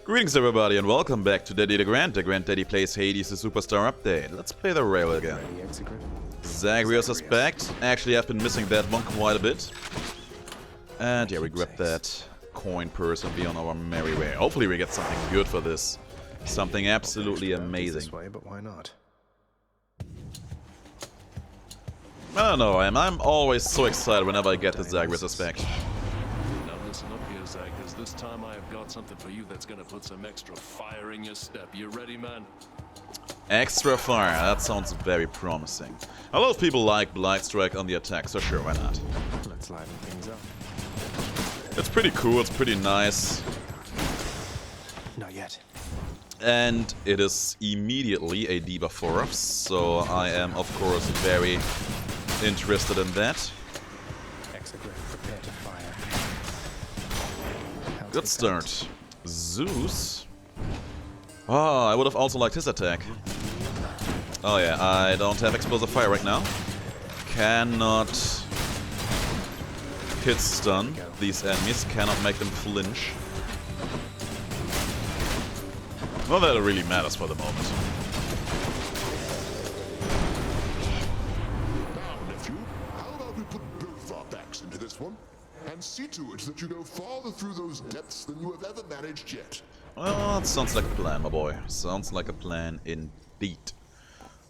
Greetings everybody and welcome back to Daddy DeGrand. DeGrand Daddy plays Hades the Superstar Update. Let's play the rail again. Zagreus is back. Actually, I've been missing that one quite a bit. And yeah, we grab that coin purse and be on our merry way. Hopefully we get something good for this. Something absolutely amazing. This way, but why not? I don't know, I'm always so excited whenever I get the Zagreus aspect. Now listen up here, Zag, because this time I have got something for you that's gonna put some extra fire in your step. You ready, man? Extra fire, that sounds very promising. A lot of people like Blight Strike on the attack, so sure, why not? Let's liven things up. It's pretty cool, it's pretty nice. Not yet. And it is immediately a debuff for us, so I am of course very interested in that. Exegret, prepare to fire. Good start. Zeus. Oh, I would have also liked his attack. Oh yeah, I don't have explosive fire right now. Cannot hit stun these enemies, cannot make them flinch. Not that it really matters for the moment. Now, nephew, how about we put both our backs into this one and see to it that you go farther through those depths than you have ever managed yet? Well, that sounds like a plan, my boy. Sounds like a plan indeed.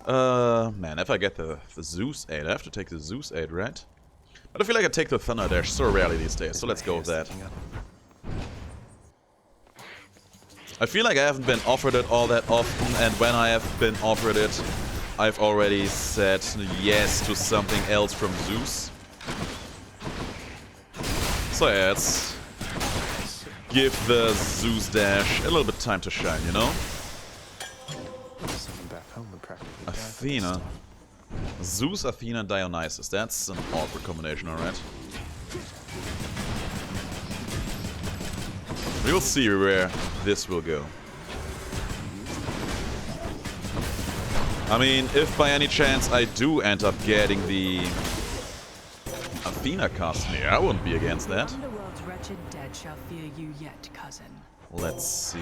Man, if I get the Zeus aid, I have to take the Zeus aid, right? But I feel like I take the Thunder Dash so rarely these days, so let's go with that. I feel like I haven't been offered it all that often, and when I have been offered it, I've already said yes to something else from Zeus. So yeah, let's give the Zeus dash a little bit time to shine, you know? Athena. Zeus, Athena, Dionysus. That's an awkward combination, alright? We'll see where this will go. I mean, if by any chance I do end up getting the Athena cast here, I wouldn't be against that. The world's wretched dead shall fear you yet, cousin. Let's see.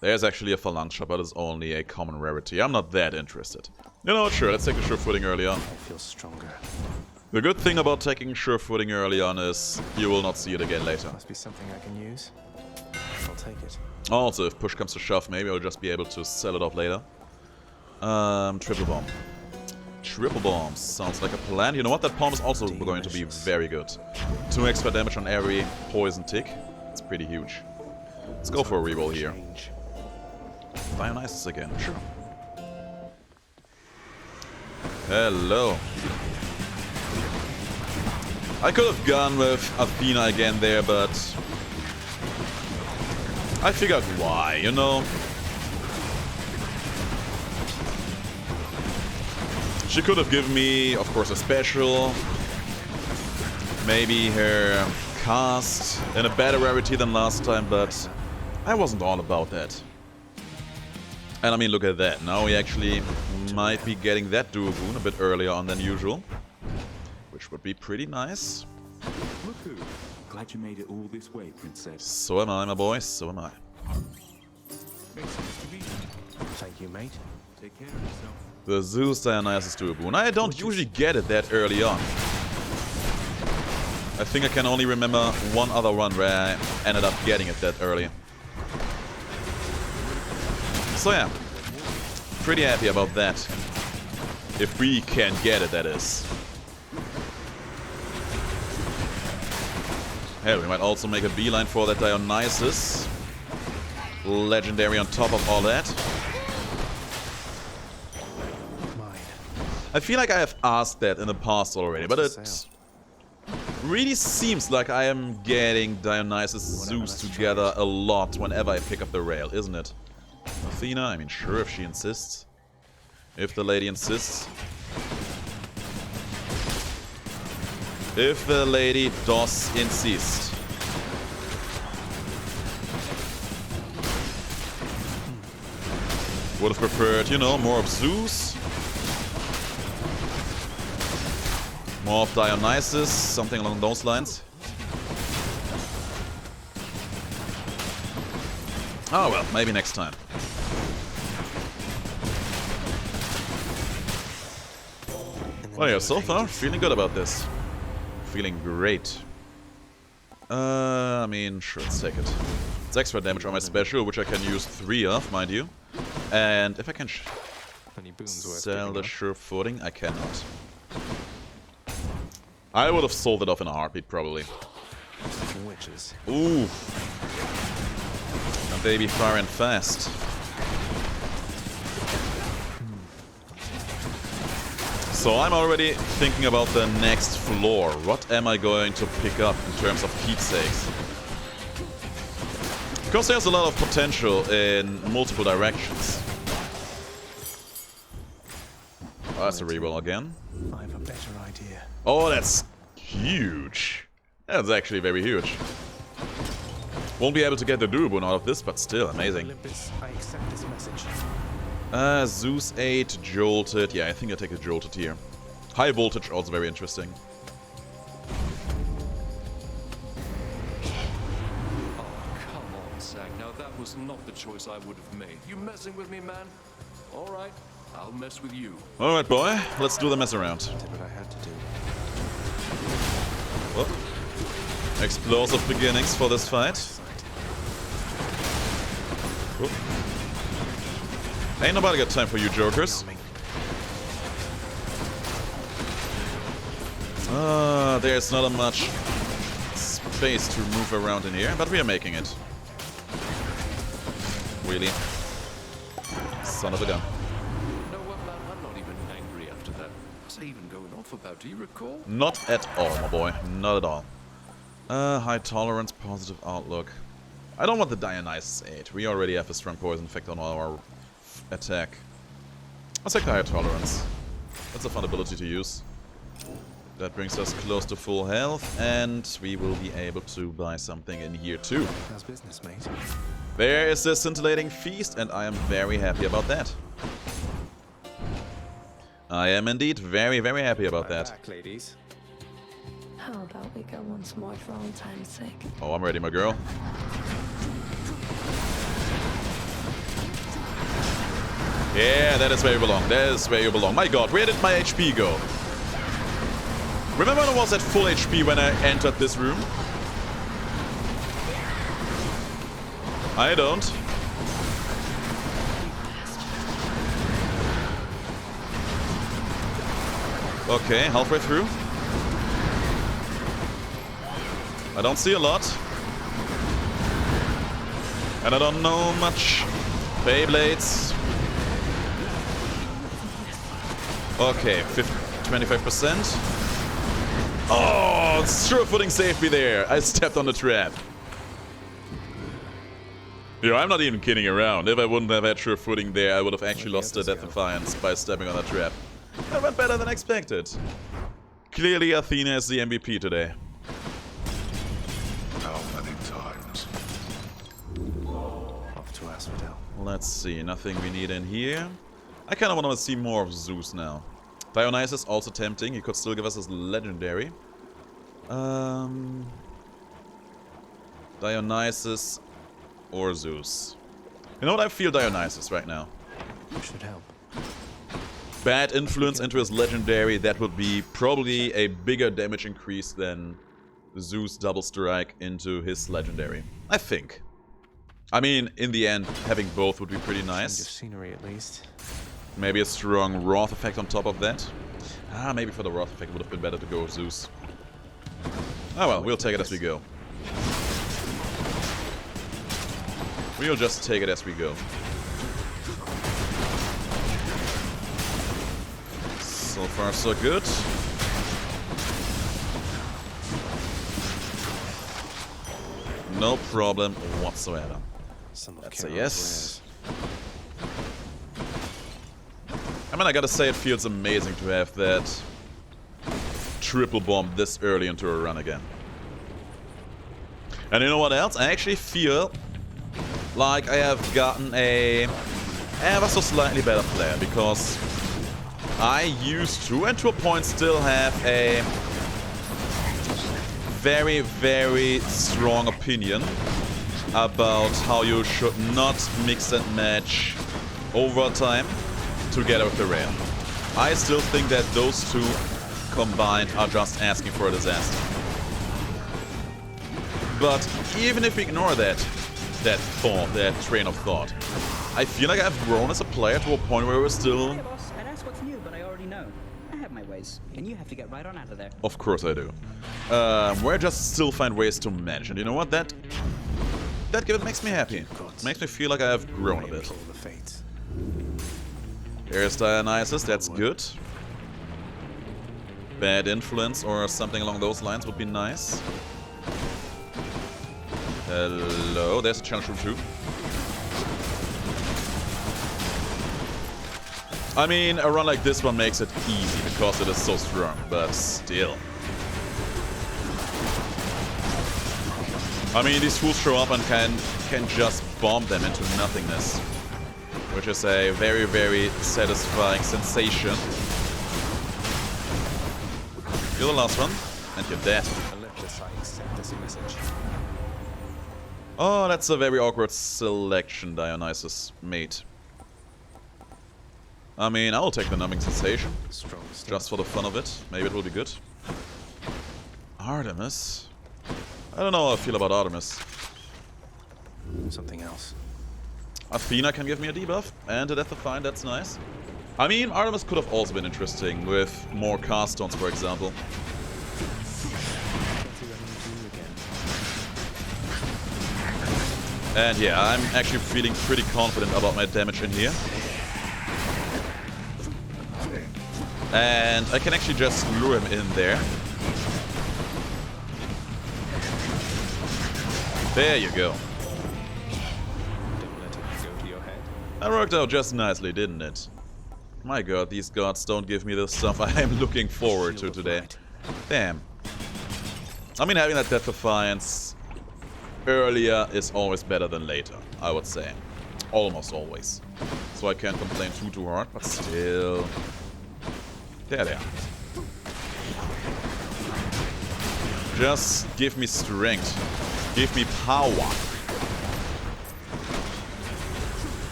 There's actually a phalanx shot, but it's only a common rarity. I'm not that interested. You know what, sure, let's take a sure footing early on. I feel stronger. The good thing about taking sure footing early on is you will not see it again later. Must be something I can use. I'll take it. Also, if push comes to shove, maybe I'll just be able to sell it off later. Triple bomb. Triple bombs sounds like a plan. You know what? That bomb is also going to be very good. 2 extra damage on every poison tick. It's pretty huge. Let's go for a reroll here. Dionysus again, sure. Hello. I could have gone with Athena again there, but I figured why, you know? She could have given me, of course, a special. Maybe her cast in a better rarity than last time, but I wasn't all about that. And I mean, look at that. Now we actually might be getting that dual boon a bit earlier on than usual. Which would be pretty nice. Look who. Glad you made it all this way, princess. So am I, my boy. So am I. Makes sense to me. Thank you, mate. Take care of yourself. The Zeus Dionysus dual boon. I don't usually get it that early on. I think I can only remember one other run where I ended up getting it that early. So yeah, pretty happy about that. If we can get it, that is. Hell, we might also make a beeline for that Dionysus. Legendary on top of all that. I feel like I have asked that in the past already, but it really seems like I am getting Dionysus Zeus together a lot whenever I pick up the rail, isn't it? Athena, I mean, sure, if she insists. If the lady insists. If the lady does insist. Would have preferred, you know, more of Zeus. More of Dionysus, something along those lines. Oh well, maybe next time. Well, yeah, so far, feeling good about this. Feeling great. I mean, sure, let's take it. It's extra damage on my special, which I can use 3 of, mind you. And if I can sell the sure footing, I cannot. I would have sold it off in a heartbeat, probably. Witches. Ooh. And they be firing fast. So I'm already thinking about the next floor. What am I going to pick up in terms of keepsakes? Because there's a lot of potential in multiple directions. Oh, that's a reroll again. I have a better idea. Oh, that's huge. That's actually very huge. Won't be able to get the Durabun out of this, but still amazing. Olympus, I accept this message. Zeus 8, Jolted. Yeah, I think I take a Jolted here. High voltage, also very interesting. Oh, come on, Zach. Now that was not the choice I would have made. You messing with me, man? All right, I'll mess with you. Alright, boy. Let's do the mess around. Did what I had to do. Whoop. Explosive beginnings for this fight. Whoop. Ain't nobody got time for you, jokers. There's not much space to move around in here, but we are making it. Really? Son of a gun. You know what, man? I'm not even angry after that. What's I even going off about? Do you recall? Not at all, my boy. Not at all. High tolerance, positive outlook. I don't want the Dionysus 8. We already have a strong poison effect on our attack. I'll take the higher tolerance. That's a fun ability to use. That brings us close to full health, and we will be able to buy something in here too. How's business, mate? There is a scintillating feast, and I am very happy about that. I am indeed very, very happy about that. Back, ladies. How about we go once more for old time's sake? Oh, I'm ready, my girl. Yeah, that is where you belong. That is where you belong. My god, where did my HP go? Remember I was at full HP when I entered this room? I don't. Okay, halfway through. I don't see a lot. And I don't know much. Beyblades. Okay, 25%. Oh, sure footing saved me there. I stepped on the trap. You know, I'm not even kidding around. If I wouldn't have had sure footing there, I would have actually lost the Defiance by stepping on the trap. That went better than expected. Clearly, Athena is the MVP today. How many times? Off to Asphodel. Let's see, nothing we need in here. I kind of want to see more of Zeus now. Dionysus also tempting. He could still give us his legendary. Dionysus or Zeus. You know what? I feel Dionysus right now. Should help. Bad influence into his legendary. That would be probably a bigger damage increase than Zeus double strike into his legendary. I think. I mean, in the end, having both would be pretty Change of nice. scenery at least. Maybe a strong Wrath effect on top of that. Ah, maybe for the Wrath effect it would have been better to go with Zeus. Oh well, we'll take it as we go. We'll just take it as we go. So far so good. No problem whatsoever. Some of That's a Charon's yes. I mean, I gotta say, it feels amazing to have that triple bomb this early into a run again. And you know what else? I actually feel like I have gotten a ever so slightly better player, because I used to, and to a point still have, a very, very strong opinion about how you should not mix and match over time together with the rail. I still think that those two combined are just asking for a disaster. But even if we ignore that train of thought, I feel like I've grown as a player to a point where we're still... Hey boss, I'd ask what's new, but I already know. I have my ways, and you have to get right on out of there. Of course I do. Where I just still find ways to manage, and you know what? That makes me happy. Makes me feel like I have grown a bit. There's Dionysus, that's good. Bad influence or something along those lines would be nice. Hello, there's a challenge room too. I mean, a run like this one makes it easy because it is so strong, but still. I mean, these fools show up and can just bomb them into nothingness, which is a very, very satisfying sensation. You're the last one, and you're dead. Oh, that's a very awkward selection, Dionysus mate. I mean, I'll take the numbing sensation, just for the fun of it. Maybe it will be good. Artemis? I don't know how I feel about Artemis. Something else. Athena can give me a debuff, and a Death Defiant, that's nice. I mean, Artemis could have also been interesting, with more cast stones, for example. And yeah, I'm actually feeling pretty confident about my damage in here. And I can actually just lure him in there. There you go. That worked out just nicely, didn't it? My god, these gods don't give me the stuff I am looking forward to today. Damn. I mean, having that Death Defiance earlier is always better than later, I would say. Almost always. So I can't complain too hard, but still... There they are. Just give me strength. Give me power.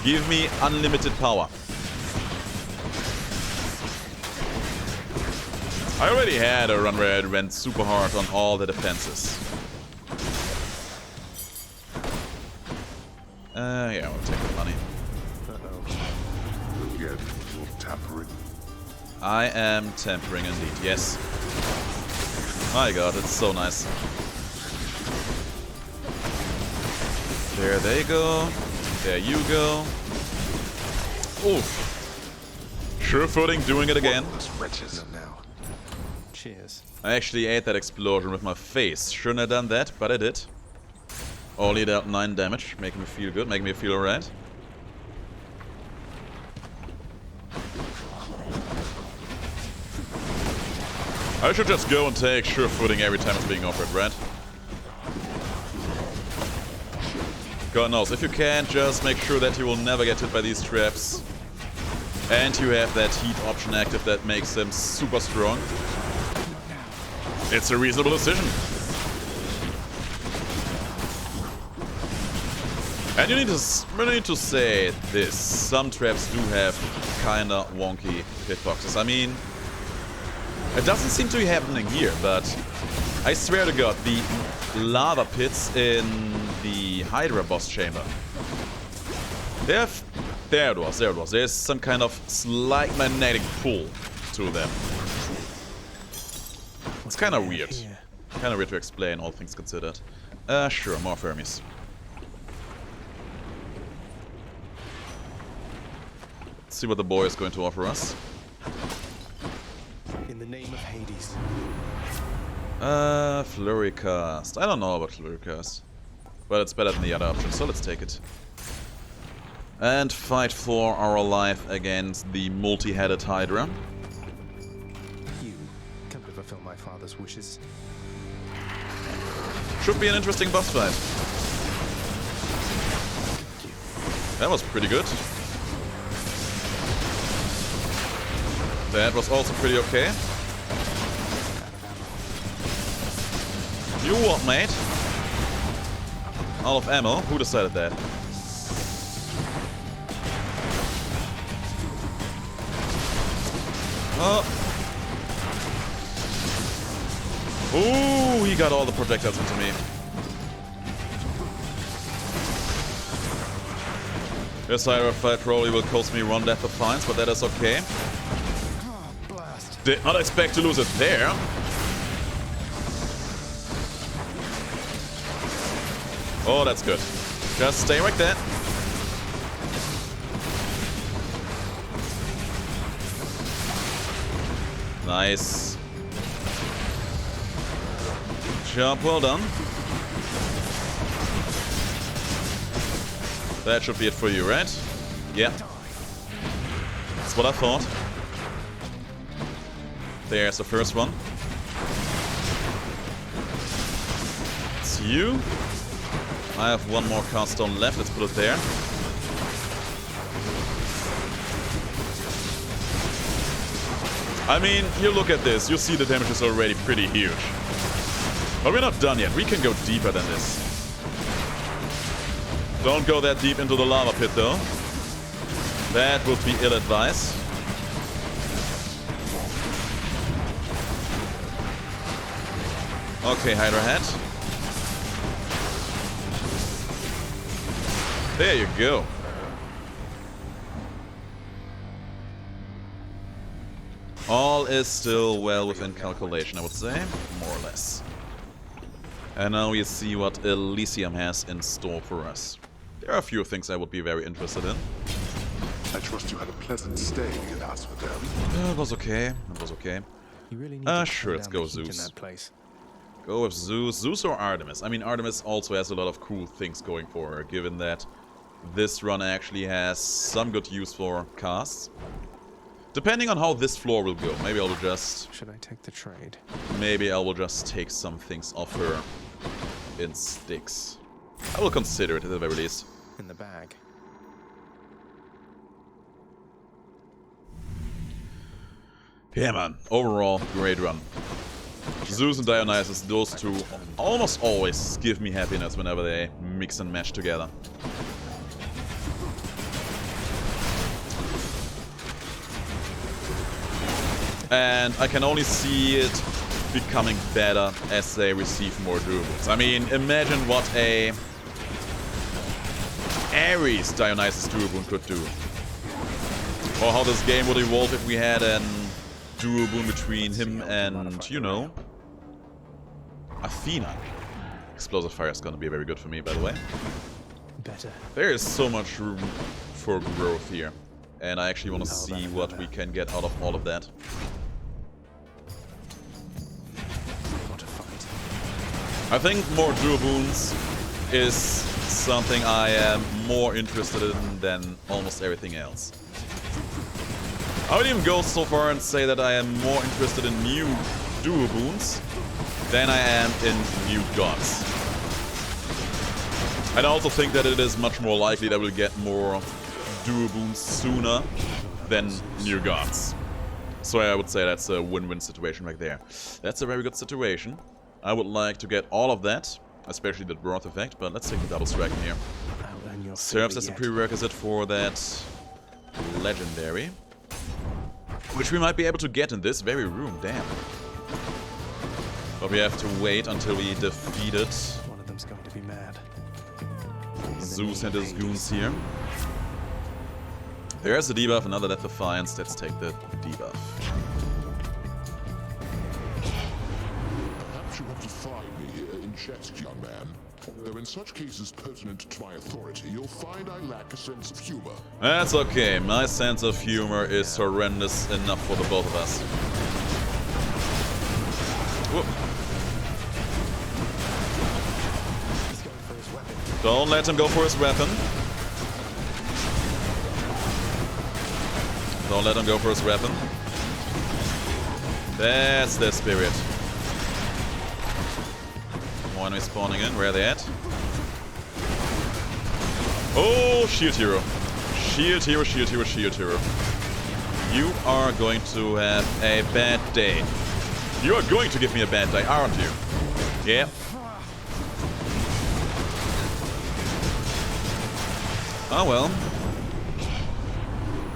Give me unlimited power. I already had a run where I went super hard on all the defenses. Yeah, we'll take the money. Again, a little tampering. I am tampering indeed, yes. My god, it's so nice. There they go. There you go. Oof. Sure footing, doing it again. Cheers. I actually ate that explosion with my face. Shouldn't have done that, but I did. Only dealt 9 damage, making me feel good, making me feel alright. I should just go and take sure footing every time it's being offered, right? God knows, if you can, just make sure that you will never get hit by these traps. And you have that heat option active that makes them super strong. It's a reasonable decision. And you need to say this. Some traps do have kinda wonky hitboxes. I mean, it doesn't seem to be happening here, but I swear to god, the lava pits in the Hydra boss chamber. There it was. There's some kind of slight magnetic pull to them. It's kind of weird. Kind of weird to explain, all things considered. Sure, more Fermis. Let's see what the boy is going to offer us. In the name of Hades. Flurry cast. I don't know about Flurry cast. But it's better than the other option, so let's take it. And fight for our life against the multi-headed Hydra. You come to fulfill my father's wishes. Should be an interesting boss fight. That was pretty good. That was also pretty okay. You what, mate? Out of ammo? Who decided that? Oh. Ooh, he got all the projectiles into me. This Hydra fight probably will cost me one death of Defiance, but that is okay. Did not expect to lose it there. Oh, that's good. Just stay like that. Nice. Jump, well done. That should be it for you, right? Yeah. That's what I thought. There's the first one. It's you. I have one more cast stone left, let's put it there. I mean, you look at this, you see the damage is already pretty huge. But we're not done yet, we can go deeper than this. Don't go that deep into the lava pit though. That would be ill-advised. Okay, Hydra head. There you go. All is still well within calculation, I would say, more or less. And now we see what Elysium has in store for us. There are a few things I would be very interested in. I trust you had a pleasant stay with us with them. It was okay. It was okay. You really need to Sure, calm let's down go the heat in Zeus. that place. Go with Zeus. Zeus or Artemis? I mean, Artemis also has a lot of cool things going for her, given that this run actually has some good use for casts. Depending on how this floor will go, maybe I will just... Should I take the trade? Maybe I will just take some things off her in sticks. I will consider it at the very least. In the bag. Yeah, man. Overall, great run. Zeus and Dionysus, those two almost always give me happiness whenever they mix and match together. And I can only see it becoming better as they receive more duels. I mean, imagine what a Ares Dionysus dual boon could do. Or how this game would evolve if we had an dual boon between him and, you know, Athena. Explosive Fire is gonna be very good for me, by the way. Better. There is so much room for growth here. And I actually want to see what we can get out of all of that. What a fight. I think more dual boons is something I am more interested in than almost everything else. I would even go so far and say that I am more interested in new dual boons than I am in new gods. And I also think that it is much more likely that we'll get more dual boons sooner than new gods. So I would say that's a win-win situation right there. That's a very good situation. I would like to get all of that, especially the Broth effect, but let's take the double strike in here. I'll earn your Serves favor as a yet. prerequisite for that legendary, which we might be able to get in this very room, damn. But we have to wait until we defeat it. One of them's going to be mad. Zeus and his goons here. There's the debuff, another Death Defiance. Let's take the debuff. Perhaps you have to find me here in jest, young man. Though in such cases pertinent to my authority, you'll find I lack a sense of humor. That's okay. My sense of humor is horrendous enough for the both of us. Whoop. He's going for his weapon. Don't let him go for his weapon. Don't let him go for his weapon. That's the spirit. More enemies spawning in. Where are they at? Oh, shield hero. Shield hero, shield hero, shield hero. You are going to have a bad day. You are going to give me a bad day, aren't you? Yeah. Oh well.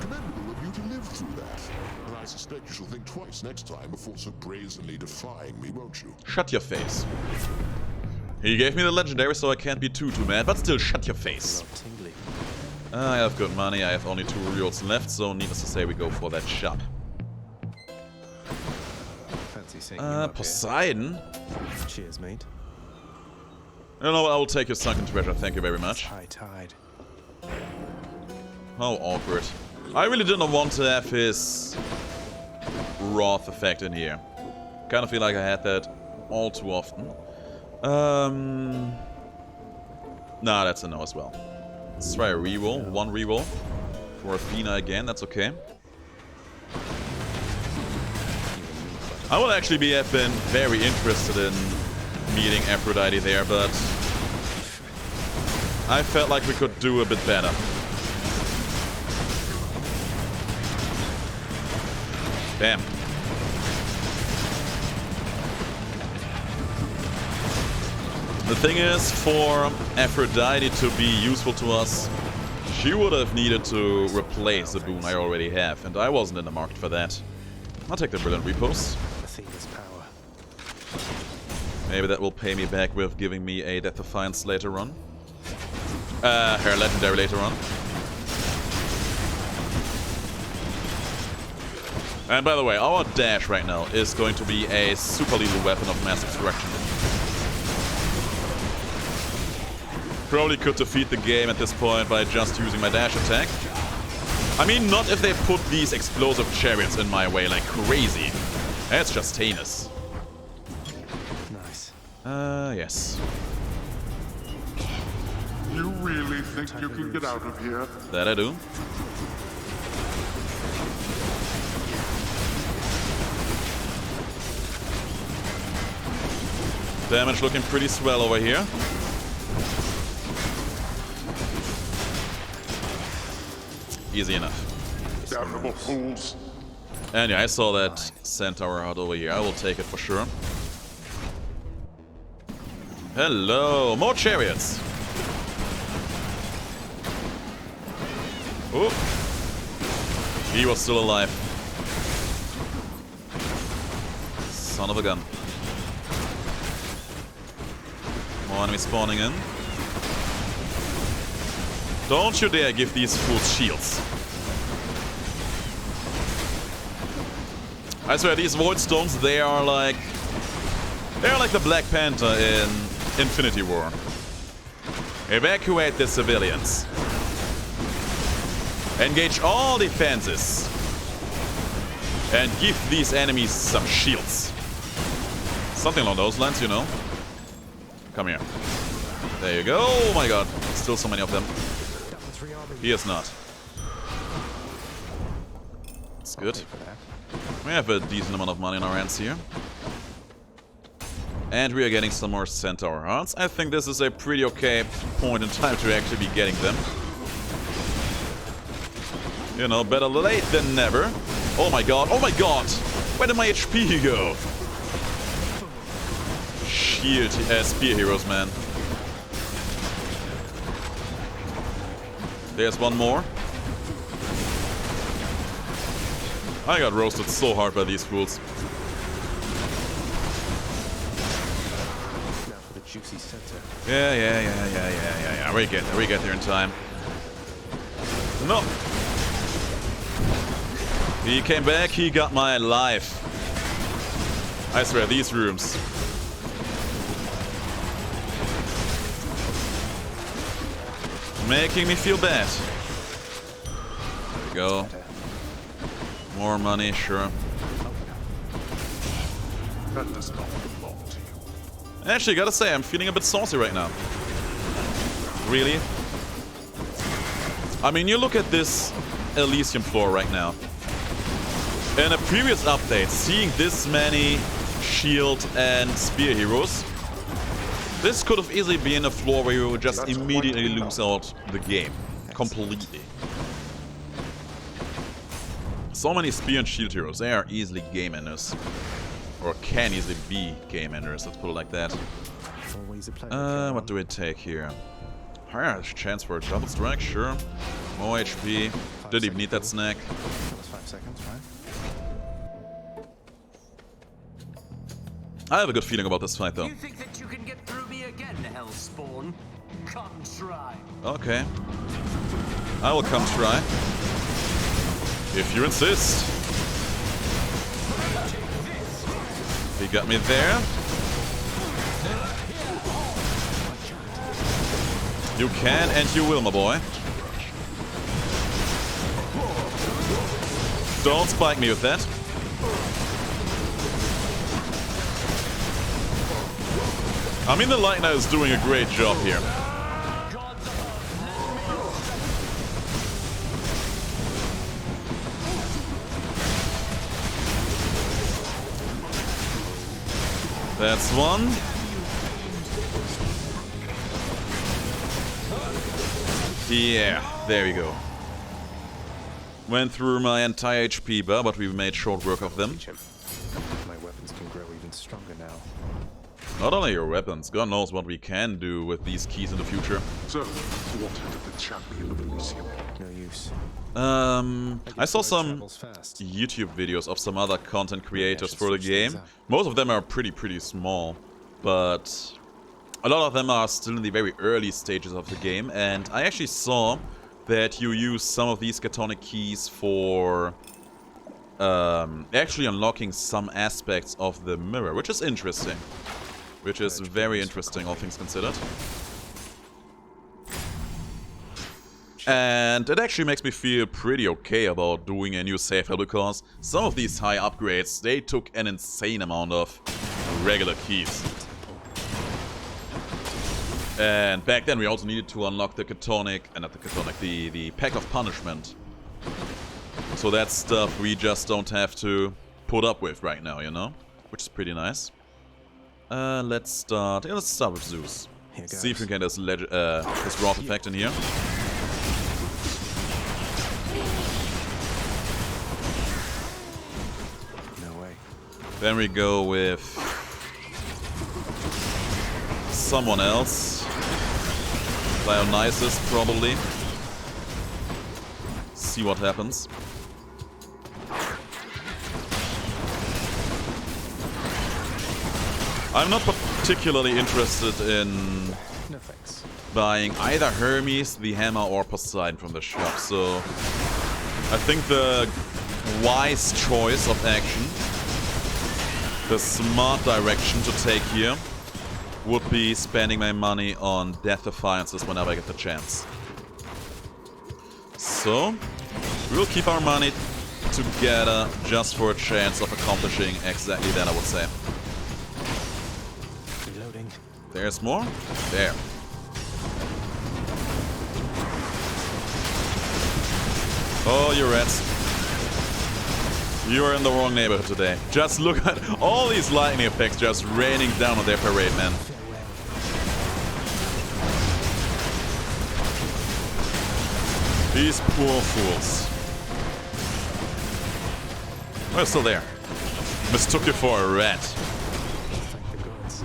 Commendable of you to live through that. And I suspect you shall think twice next time before so brazenly defying me, won't you? Shut your face. He gave me the legendary, so I can't be too mad, but still, shut your face. Tingly. I have good money, I have only 2 rerolls left, so needless to say, we go for that shop. Fancy seeing you up Poseidon? here. Cheers, mate. You know what, I will take your sunken treasure, thank you very much. High tide. How awkward. I really didn't want to have his wrath effect in here. Kind of feel like I had that all too often. Nah, that's a no as well. Let's try a reroll. 1 reroll. For Athena again, that's okay. I would actually have been very interested in meeting Aphrodite there, but I felt like we could do a bit better. Bam. The thing is, for Aphrodite to be useful to us, she would have needed to replace the boon I already have, and I wasn't in the market for that. I'll take the Brilliant Repost. Athena's power. Maybe that will pay me back with giving me a Death Defiance later on. Her legendary later on. And by the way, our dash right now is going to be a super lethal weapon of mass destruction. Probably could defeat the game at this point by just using my dash attack. I mean, not if they put these explosive chariots in my way like crazy. That's just heinous. Nice. Yes. You really think you can get out of here? That I do. Damage looking pretty swell over here. Easy enough. Damnable fools. And yeah, I saw that centaur out over here. I will take it for sure. Hello, more chariots. Oh, he was still alive. Son of a gun. More enemies spawning in. Don't you dare give these fools shields. I swear, these Void Stones, they are like the Black Panther in Infinity War. Evacuate the civilians. Engage all defenses. And give these enemies some shields. Something along those lines, you know. Come here. There you go. Oh my god. Still so many of them. He is not. It's good. We have a decent amount of money in our hands here. And we are getting some more Centaur Hearts. I think this is a pretty okay point in time to actually be getting them. You know, better late than never. Oh my god, oh my god! Where did my HP go? Shield, spear heroes, man. There's one more. I got roasted so hard by these fools. Now for the juicy center. Yeah. We get there in time. No. He came back, he got my life. I swear, these rooms. Making me feel bad. There we go. More money, sure. That does not belong to you. Actually, gotta say, I'm feeling a bit saucy right now. Really? I mean, you look at this Elysium floor right now. In a previous update, seeing this many shield and spear heroes, this could have easily been a floor where you would just immediately lose out the game. Completely. So many spear and shield heroes, they are easily game enders. Or can easily be game enders, let's put it like that. Always a pleasure. What do we take here? Higher chance for a double strike, sure. More HP. Didn't even need that snack. That was 5 seconds, right? I have a good feeling about this fight, though. You think that you can get through me again, Hellspawn? Come try. Okay. I will come try. If you insist. He got me there. You can and you will, my boy. Don't spike me with that. I mean, the Lightner is doing a great job here. That's one. Yeah, there we go. Went through my entire HP bar, but we made short work of them. My weapons can grow even stronger now. Not only your weapons, God knows what we can do with these keys in the future. So, what of the champion of Elysium? No use. I saw some Travels fast. YouTube videos of some other content creators for the game. Most of them are pretty small, but a lot of them are still in the very early stages of the game, and I actually saw that you use some of these Catonic keys for actually unlocking some aspects of the mirror, which is interesting. Which is very interesting, all things considered. And it actually makes me feel pretty okay about doing a new save file, because some of these high upgrades, they took an insane amount of regular keys. And back then we also needed to unlock the Catonic, not the Catonic, the Pack of Punishment. So that stuff we just don't have to put up with right now, you know? Which is pretty nice. Let's start with Zeus. See if we can get this Wrath effect in here. No way. Then we go with someone else. Dionysus, probably. See what happens. I'm not particularly interested in No thanks. buying either Hermes, the Hammer, or Poseidon from the shop, so I think the wise choice of action, the smart direction to take here, would be spending my money on Defiances whenever I get the chance. So, we'll keep our money together just for a chance of accomplishing exactly that, I would say. Reloading. There's more. There. Oh, you rats. You are in the wrong neighborhood today. Just look at all these lightning effects just raining down on their parade, man. These poor fools. We're still there. Mistook you for a rat. Thank the gods.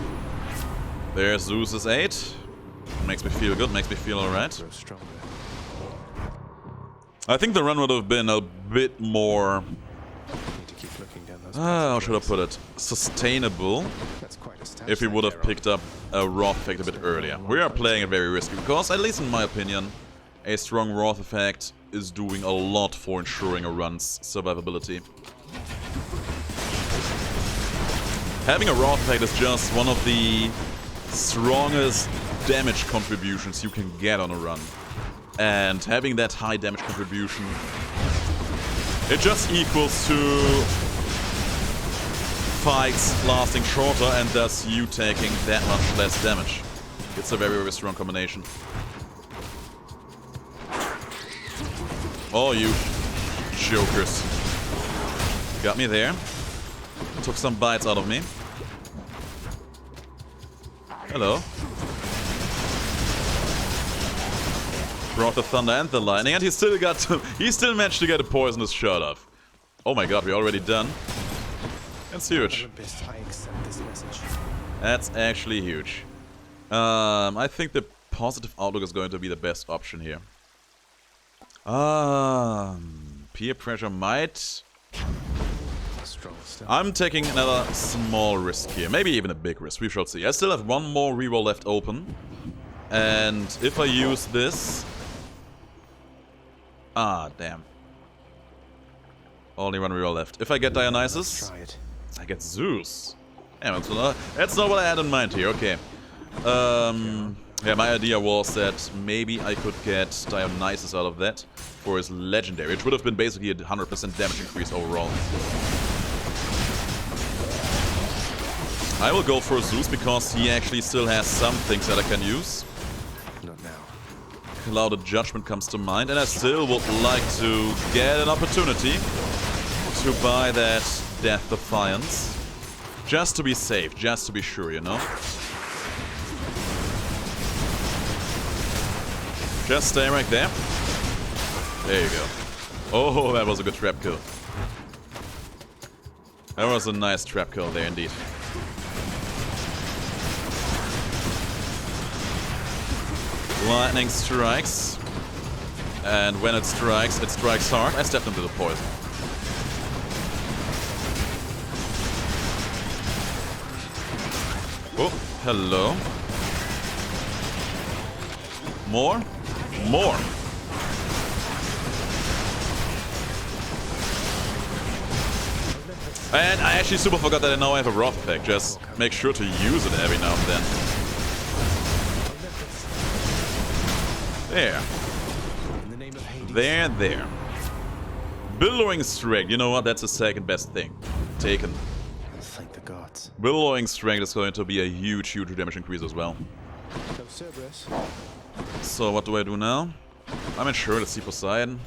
There's Zeus's 8. Makes me feel good, makes me feel alright. Grow stronger. I think the run would have been a bit more... Need to keep looking down those how should I put it? Sustainable. That's quite a stab If we would have there, picked up a Wrath effect a bit earlier. We are playing it very risky because, at least in my opinion, a strong Wrath effect is doing a lot for ensuring a run's survivability. Having a Wrath effect is just one of the strongest damage contributions you can get on a run. And having that high damage contribution, it just equals to fights lasting shorter and thus you taking that much less damage. It's a very, very strong combination. Oh, you jokers. Got me there. Took some bites out of me. Hello. Brought the thunder and the lightning, and he still managed to get a poisonous shot off. Oh my god, we're already done. That's huge. I accept this message. That's actually huge. I think the positive outlook is going to be the best option here. Peer pressure might... Strong stuff. I'm taking another small risk here. Maybe even a big risk. We shall see. I still have one more reroll left open. And if I use this... Ah, damn. Only one reroll left. If I get Dionysus, Try it. I get Zeus. Yeah, that's not what I had in mind here. Okay. Yeah, my idea was that maybe I could get Dionysus out of that for his legendary, which would have been basically a 100% damage increase overall. I will go for Zeus because he actually still has some things that I can use. Not now. Clouded Judgment comes to mind, and I still would like to get an opportunity to buy that Death Defiance. Just to be safe, just to be sure, you know? Just stay right there. There you go. Oh, that was a good trap kill. That was a nice trap kill there indeed. Lightning strikes. And when it strikes hard. I stepped into the poison. Oh, hello. More? More! And I actually super forgot that I now have a Wrath effect. Just make sure to use it every now and then. There. In the name of Hades. There. Billowing Strength. You know what? That's the second best thing. Taken. Thank the gods. Billowing Strength is going to be a huge damage increase as well. No Cerberus. So what do I do now? I'm not sure. Let's see Poseidon.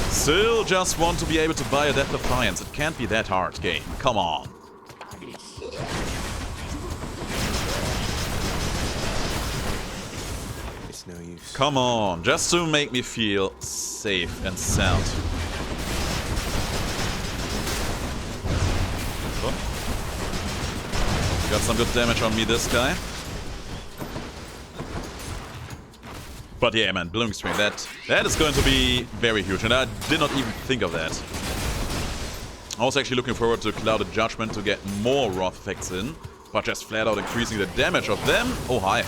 Still just want to be able to buy a Death Defiance. It can't be that hard, game. Come on. It's no use. Come on. Just to make me feel safe and sound. Oh. Got some good damage on me, this guy. But yeah, man, Billowing Strength, that is going to be very huge, and I did not even think of that. I was actually looking forward to Clouded Judgment to get more Wrath effects in, but just flat out increasing the damage of them? Oh, hi.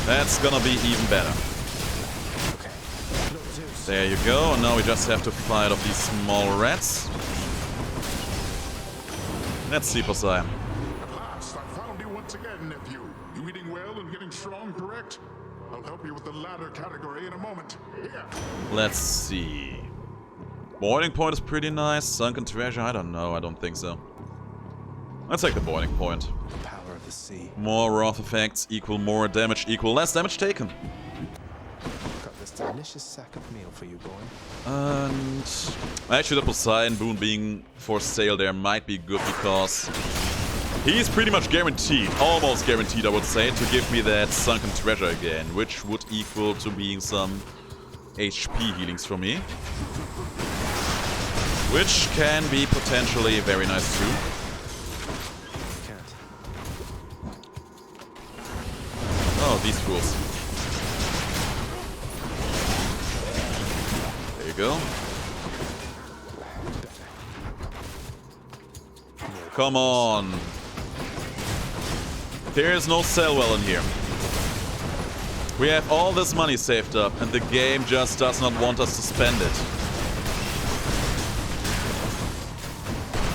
That's gonna be even better. There you go, and now we just have to fight off these small rats. Let's see, Poseidon. At last, I found you once again, nephew. You eating well and getting strong, correct? I'll help you with the latter category in a moment. Here. Let's see. Boiling Point is pretty nice. Sunken Treasure, I don't know. I don't think so. Let's take the Boiling Point. The power of the sea. More Wrath effects equal more damage equal less damage taken. Got this delicious sack of meal for you, boy. And actually the Poseidon boon being for sale there might be good because he's pretty much guaranteed, almost guaranteed I would say, to give me that Sunken Treasure again, which would equal to being some HP healings for me. Which can be potentially very nice too. Can't. Oh, these fools. There you go. Come on. There is no sell well in here. We have all this money saved up and the game just does not want us to spend it.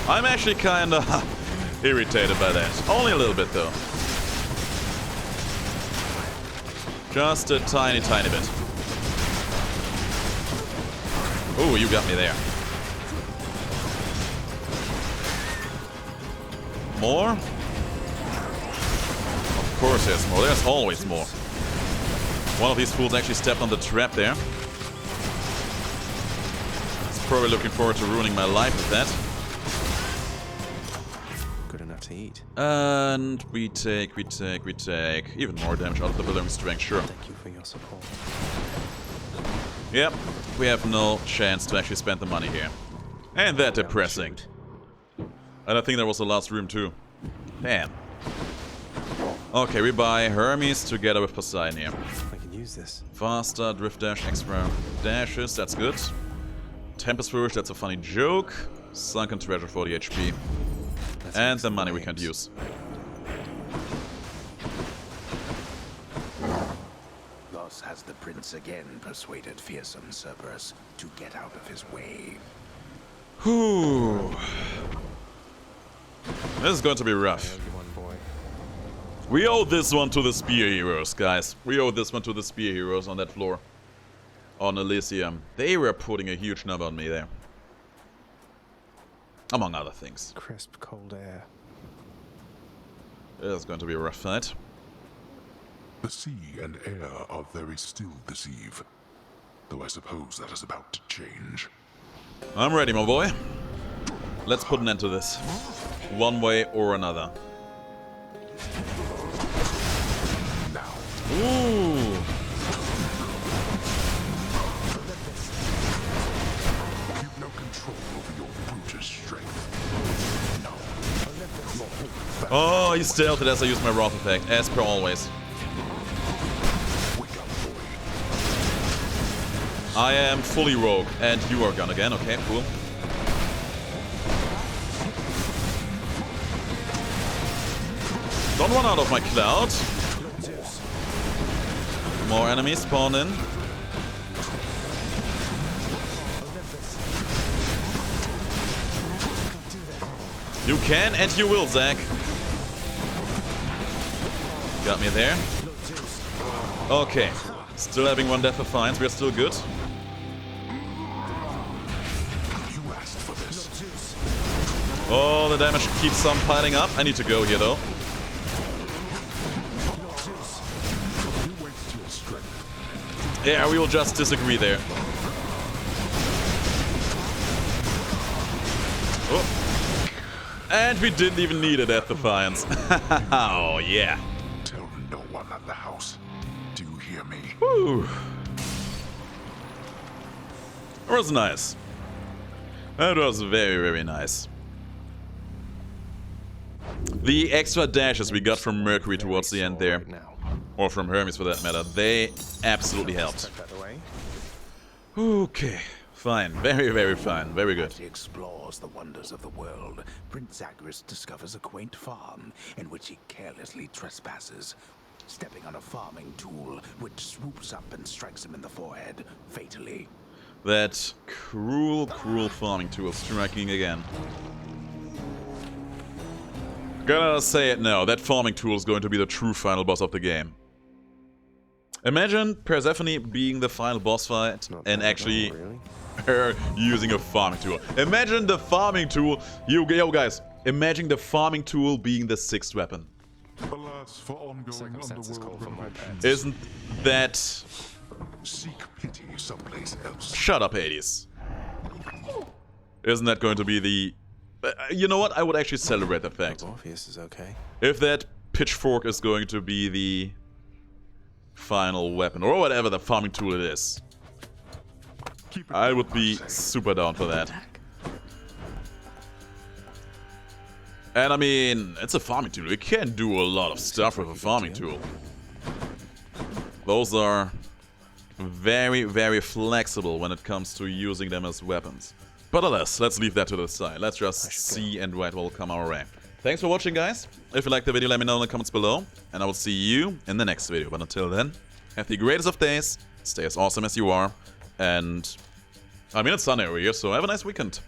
I'm actually kinda irritated by that. Only a little bit though. Just a tiny bit. Oh, you got me there. More? Of course there's more. There's always more. One of these fools actually stepped on the trap there. He's probably looking forward to ruining my life with that. Good enough to eat. And we take even more damage out of the Billowing Strength, sure. Thank you for your support. Yep, we have no chance to actually spend the money here. And that depressing. And I think that was the last room too. Damn. Okay, we buy Hermes together with Poseidon here. I can use this. Faster, drift dash, extra dashes, that's good. Tempest Fury, that's a funny joke. Sunken treasure for the HP. And the money we can't use. Thus has the prince again persuaded fearsome Cerberus to get out of his way. Whew. This is going to be rough. We owe this one to the spear heroes, guys. We owe this one to the spear heroes on that floor. On Elysium. They were putting a huge number on me there. Among other things. Crisp, cold air. It is going to be a rough fight. The sea and air are very still this eve, though I suppose that is about to change. I'm ready, my boy. Let's put an end to this. One way or another. Now. Ooh. You've no control over your brutish strength. No. Oh, he stealthed it as I used my Wrath effect, as per always. Wake up, boy. I am fully rogue, and you are gone again. Okay, cool. Don't run out of my cloud. More enemies spawn in. You can and you will, Zach. Got me there. Okay. Still having one death Defiance. We're still good. You asked for this. Oh, the damage keeps on piling up. I need to go here, though. You waste your strength. Yeah, we will just disagree there. Oh. And we didn't even need a Death Defiance. Oh, yeah. Tell no one at the house. Do you hear me? Whew. That was nice. That was very, very nice. The extra dashes we got from Mercury towards the end there, or from Hermes for that matter, they absolutely helped. Okay, fine. Very, very fine. Very good. As he explores the wonders of the world, Prince Zagreus discovers a quaint farm in which he carelessly trespasses, stepping on a farming tool which swoops up and strikes him in the forehead, fatally. That cruel, cruel farming tool striking again. Gotta say it now, that farming tool is going to be the true final boss of the game. Imagine Persephone being the final boss fight and actually her using a farming tool. Imagine the farming tool, yo guys, imagine the farming tool being the 6th weapon. Alas, for ongoing underworld renovations. Isn't that... Seek pity someplace else. Shut up, Hades. Isn't that going to be the... you know what? I would actually celebrate that fact. Morpheus is okay. If that pitchfork is going to be the final weapon, or whatever the farming tool it is, I would be super down for that. And I mean, it's a farming tool. You can do a lot of stuff with a farming tool. Those are very, very flexible when it comes to using them as weapons. But alas, let's leave that to the side. Let's just see and what will come our way. Thanks for watching, guys. If you liked the video, let me know in the comments below. And I will see you in the next video. But until then, have the greatest of days. Stay as awesome as you are. And I mean, it's sunny over here, so have a nice weekend.